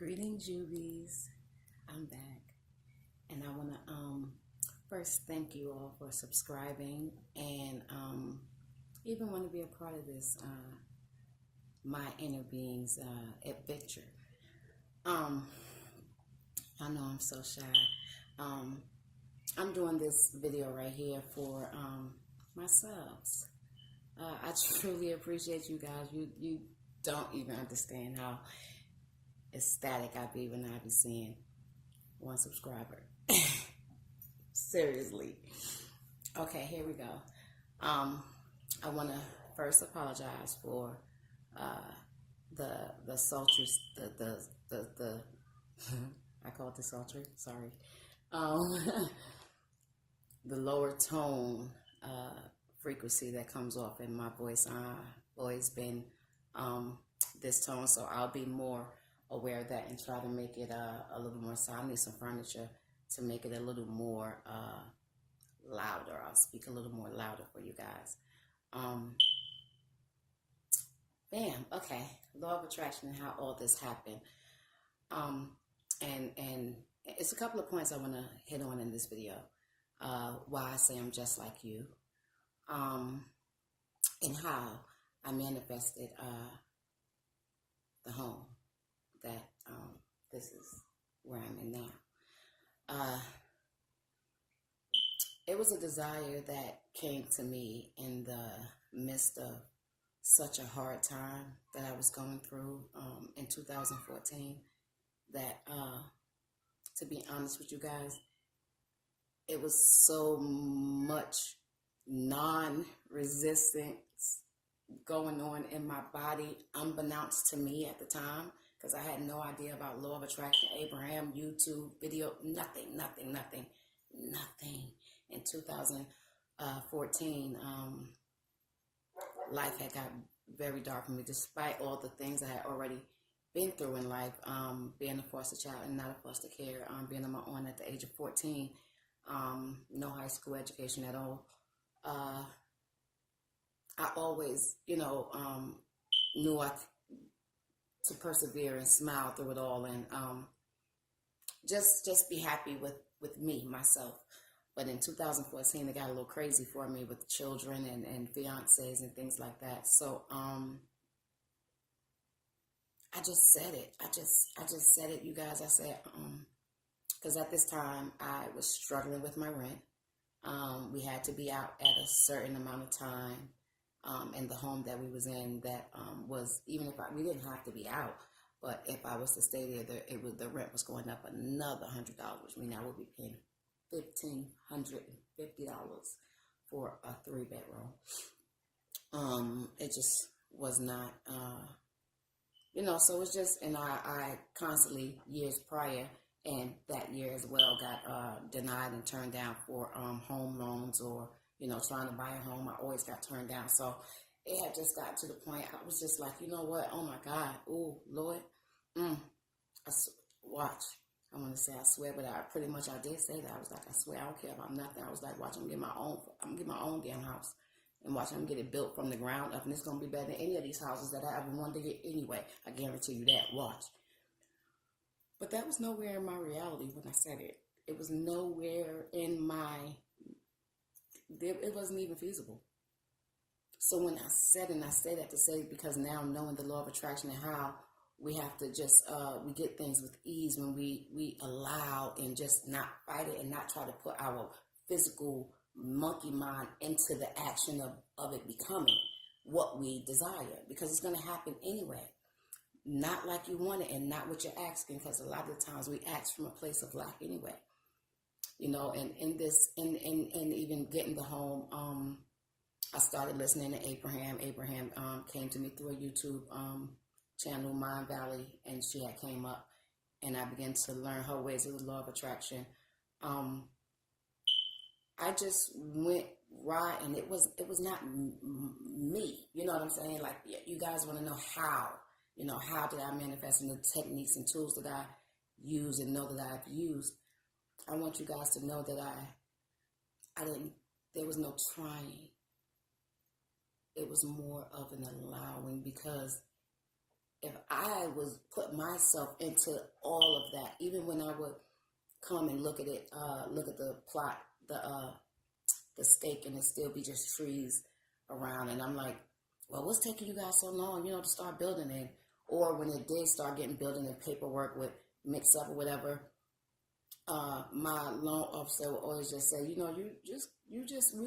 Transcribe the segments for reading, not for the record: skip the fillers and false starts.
Greetings, Juvies. I'm back, and I want to first thank you all for subscribing and even want to be a part of this my inner being's adventure. I know I'm so shy. I'm doing this video right here for my subs. I truly appreciate you guys. You don't even understand how ecstatic I be when I be seeing one subscriber. Seriously. Okay, here we go. I want to first apologize for the sultry, the I call it the sultry. Sorry. The lower tone frequency that comes off in my voice. Always been this tone, so I'll be more aware of that and try to make it a little more sound. I need some furniture to make it a little more louder. I'll speak a little more louder for you guys. Bam. Okay. Law of attraction and how all this happened. And it's a couple of points I want to hit on in this video. Why I say I'm just like you. And how I manifested the home that this is where I'm in now. It was a desire that came to me in the midst of such a hard time that I was going through in 2014 that, to be honest with you guys, it was so much non-resistance going on in my body, unbeknownst to me at the time, because I had no idea about law of attraction, Abraham, YouTube, video, nothing. In 2014, life had got very dark for me, despite all the things I had already been through in life, being a foster child and not a foster care, being on my own at the age of 14, no high school education at all. I always, knew to persevere and smile through it all, and just be happy with me, myself. But in 2014, it got a little crazy for me with children and fiancés and things like that. So I just said it. I just said it, you guys. I said, because at this time I was struggling with my rent. We had to be out at a certain amount of time. In the home that we was in, that was, even if we didn't have to be out, but if I was to stay there, the rent was going up another $100, which means I would be paying $1,550 for a 3-bedroom. It just was not, so it's just, and I constantly, years prior, and that year as well, got denied and turned down for home loans or trying to buy a home. I always got turned down. So it had just got to the point, I was just like, you know what? Oh my God. Oh, Lord. Watch. I want to say I swear, but I did say that. I was like, I swear, I don't care about nothing. I was like, watch, I'm going to get my own damn house. And watch, I'm going to get it built from the ground up. And it's going to be better than any of these houses that I ever wanted to get anyway. I guarantee you that. Watch. But that was nowhere in my reality when I said it. It was nowhere in it wasn't even feasible. So when I said, and I say that to say, because now knowing the law of attraction and how we have to just, we get things with ease when we allow and just not fight it and not try to put our physical monkey mind into the action of it becoming what we desire, because it's going to happen anyway. Not like you want it and not what you're asking, because a lot of the times we ask from a place of lack anyway. And in this, and even getting the home, I started listening to Abraham. Abraham came to me through a YouTube channel, Mind Valley, and she had came up, and I began to learn her ways of the law of attraction. I just went right, and it was not me. You know what I'm saying? Like, you guys want to know how. How did I manifest, and the techniques and tools that I use and know that I've used. I want you guys to know that I didn't, there was no trying. It was more of an allowing, because if I was put myself into all of that, even when I would come and look at it, look at the plot, the stake, and it still be just trees around, and I'm like, well, what's taking you guys so long, to start building it? Or when it did start getting building and paperwork would mix up or whatever, my loan officer would always just say, we're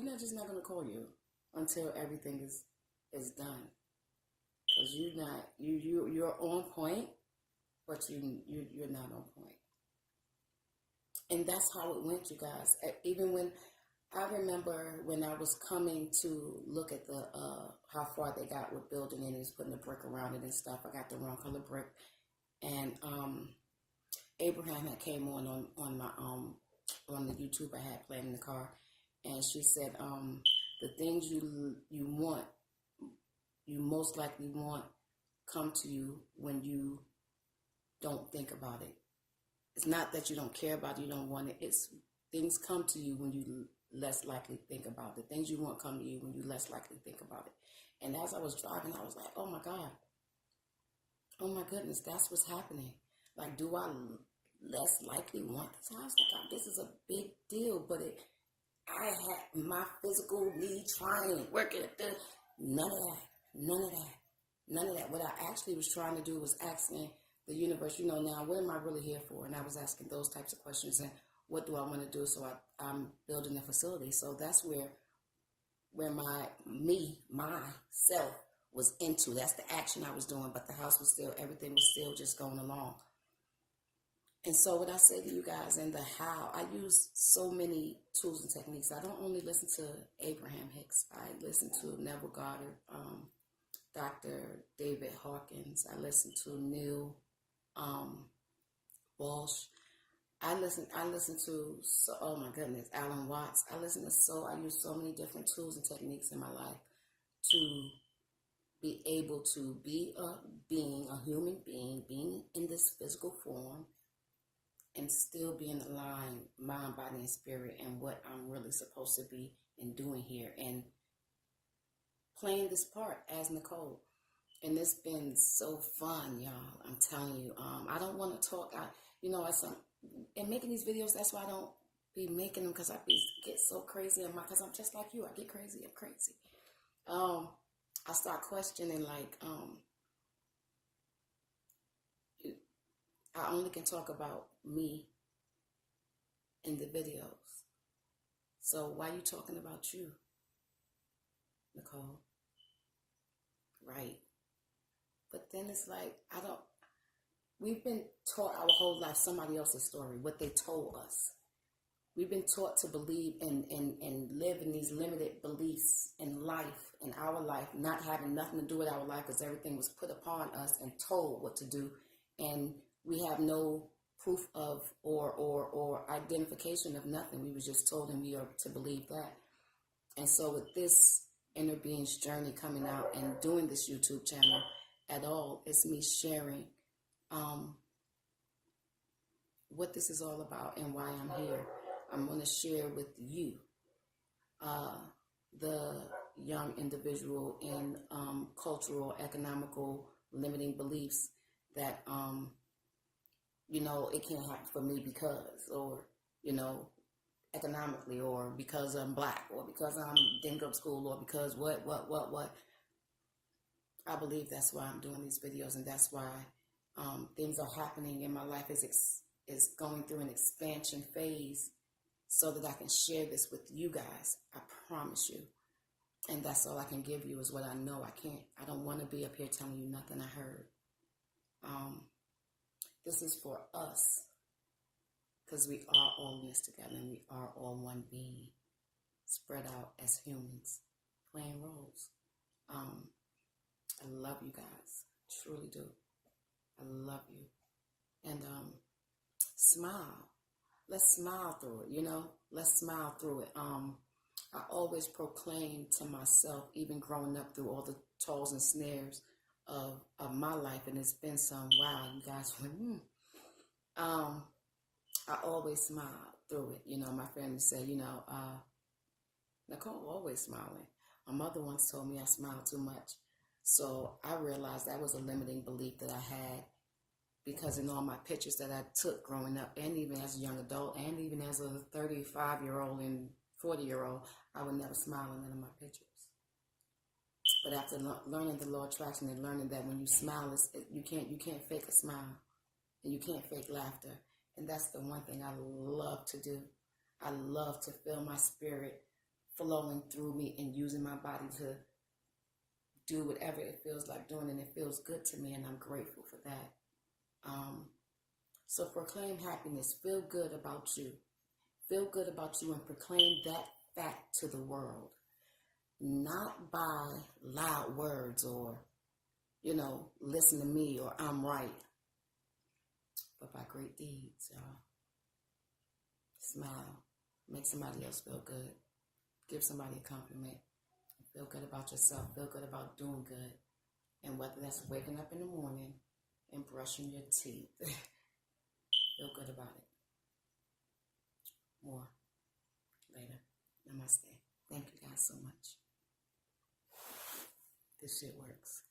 not just not going to call you until everything is done, because you're on point, but you're not on point. And that's how it went, you guys. Even when I remember when I was coming to look at the how far they got with building it and was putting the brick around it and stuff, I got the wrong color brick, and Abraham had came on my on the YouTube I had playing in the car, and she said the things you want, you most likely want, come to you when you don't think about it. It's not that you don't care about it, you don't want it. It's things come to you when you less likely think about it. Things you want come to you when you less likely think about it. And as I was driving, I was like, oh my God. Oh my goodness, that's what's happening. Like, do I less likely want this house? Like, this is a big deal, but I had my physical me trying, working at this. None of that. What I actually was trying to do was asking the universe, now, what am I really here for? And I was asking those types of questions, and what do I want to do? So I'm building a facility. So that's where myself was into. That's the action I was doing, but the house was still, everything was still just going along. And so what I say to you guys, and the how, I use so many tools and techniques. I don't only listen to Abraham Hicks. I listen to Neville, Goddard, Dr. David Hawkins. I listen to Neil Walsh. I listen to, oh my goodness, Alan Watts. I use so many different tools and techniques in my life to be able to be a human being in this physical form, and still be in the line, mind, body, and spirit, and what I'm really supposed to be and doing here, and playing this part as Nicole. And it's been so fun, y'all. I'm telling you. I don't want to talk. And making these videos, that's why I don't be making them, because get so crazy because I'm just like you. I get crazy. I'm crazy. I start questioning, like, I only can talk about me in the videos. So why are you talking about you, Nicole? Right. But then it's like, we've been taught our whole life somebody else's story, what they told us. We've been taught to believe and live in these limited beliefs in life, in our life, not having nothing to do with our life, because everything was put upon us and told what to do. And we have no proof of or identification of nothing. We were just told, and we are to believe that. And so with this inner being's journey coming out and doing this YouTube channel at all, it's me sharing what this is all about and why I'm here. I'm going to share with you, the young individual in cultural, economical, limiting beliefs that, it can't happen for me because, or, economically, or because I'm black, or because I'm didn't go to school, or because what. I believe that's why I'm doing these videos, and that's why things are happening in my life is going through an expansion phase, so that I can share this with you guys. I promise you. And that's all I can give you is what I know. I don't want to be up here telling you nothing I heard. This is for us, because we are all in this together, and we are all one being, spread out as humans, playing roles. I love you guys, truly do. I love you. And smile. Let's smile through it, Let's smile through it. I always proclaim to myself, even growing up through all the toils and snares of my life, and it's been some, wow, you guys went, I always smile through it. My family say, Nicole always smiling. My mother once told me I smile too much. So I realized that was a limiting belief that I had, because in all my pictures that I took growing up, and even as a young adult, and even as a 35-year-old and 40-year-old, I would never smile in none of my pictures. But after learning the law of attraction and learning that when you smile, you can't fake a smile, and you can't fake laughter. And that's the one thing I love to do. I love to feel my spirit flowing through me and using my body to do whatever it feels like doing, and it feels good to me, and I'm grateful for that. So proclaim happiness. Feel good about you. Feel good about you and proclaim that fact to the world. Not by loud words or, listen to me or I'm right, but by great deeds, y'all. Smile. Make somebody else feel good. Give somebody a compliment. Feel good about yourself. Feel good about doing good. And whether that's waking up in the morning and brushing your teeth, feel good about it. More later. Namaste. Thank you guys so much. This shit works.